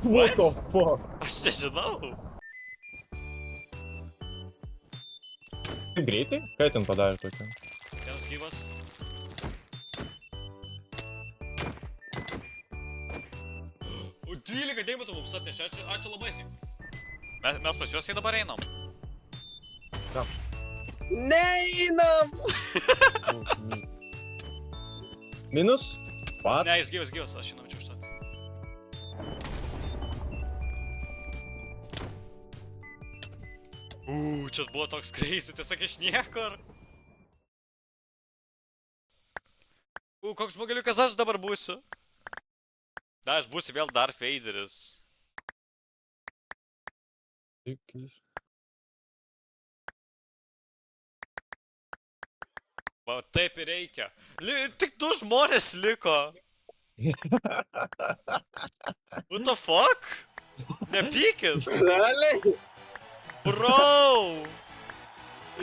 What the fuck? Aš nežinau. Taip greitai? Ką ten padarė tokio? Vienas gyvas. O 12 deimantų mums atnešė, ačiū labai. Mes pas juos dabar einam. Neinam! Minus? What? Ne, jis gyvas, aš jį numečiau užtat. Čia buvo toks crazy, tiesiog iš niekur. Koks žmogeliukas aš dabar būsiu. Da, aš būsiu vėl Darth Vaderis. Va, taip ir reikia. Tik 2 žmonės liko. What the fuck? Nepykit. Realiai? Bro!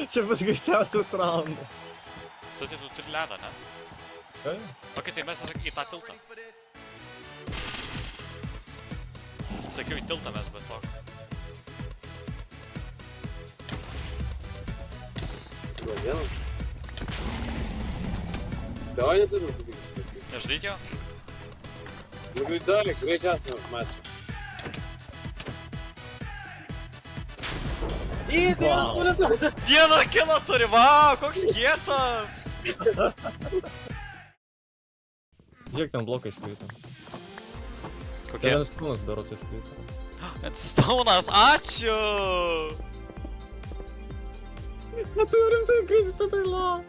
Čia bus greičiausias raundas. Satai, tu turi ledą, ne? Ok, tai mes tiesiog į tą tiltą. Sakiau, į tiltą mes, bet tok. Vadėl? Давай не туда сюда. Nežudyti jo? Ну, гайдали, гречасный матч. Изи, Вау. он туда. Vieną kilą turi, vau, koks kietas! Žiūrėk, ten blokai iškrito. Kokie? Vienas kūnas berots iškrito. Stonas, ačiū! Na tai rimtai kristi tai la.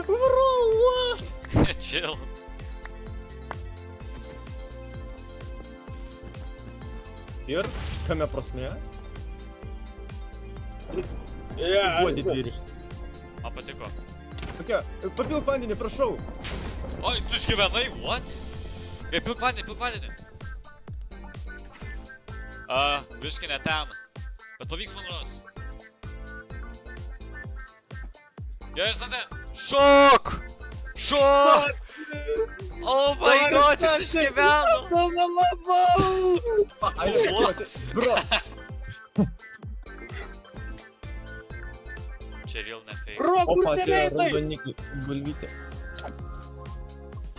Bro, what? Chill. Ir kame prasmė? Я. Buvo didvyriškai. Man patiko. Tokia, papilk vandenį, prašau. Oi, tu išgyvenai, what? Pilk vandenį. Biški ne ten. Bet pavyks man ras. Jis ne ten. Šok! Oh my god, jis išgyveno! Bro, Čia real ne fake. Bro, kur opa, te tie mėtai? raudonikiai, bulvytė.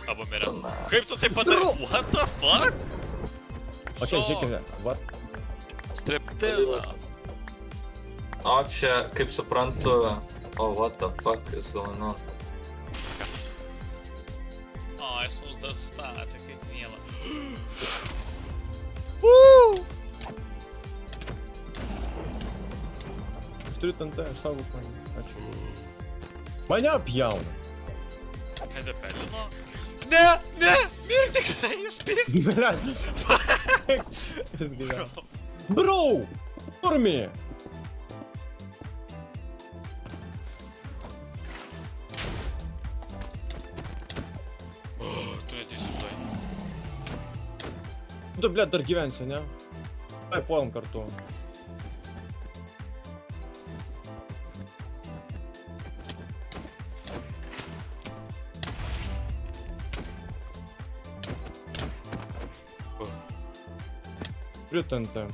Abu mirė. Kaip tu tai padarai? What the fuck? O čia žiūrėkime, what? Striptizą. O čia, kaip suprantu, what the fuck is going on? O, jis mus dastatė kaip mielą. Aš turiu ten tą savo planį. Ačiū. Mane apjauna. Nedepelino? Ne! Mirk tikrai, jūs piski! Vis gyvena. Bro! Kurmi! Tu neteisūsai. Tu, blėt, dar gyvensi, ne? Ai, puolam kartu. Pritantė.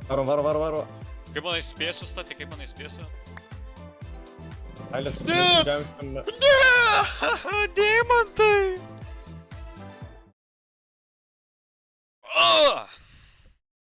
Varo. Kaip manai spėsiu stati, kaip manai spėsiu? Ailės. Ne! Deimantai!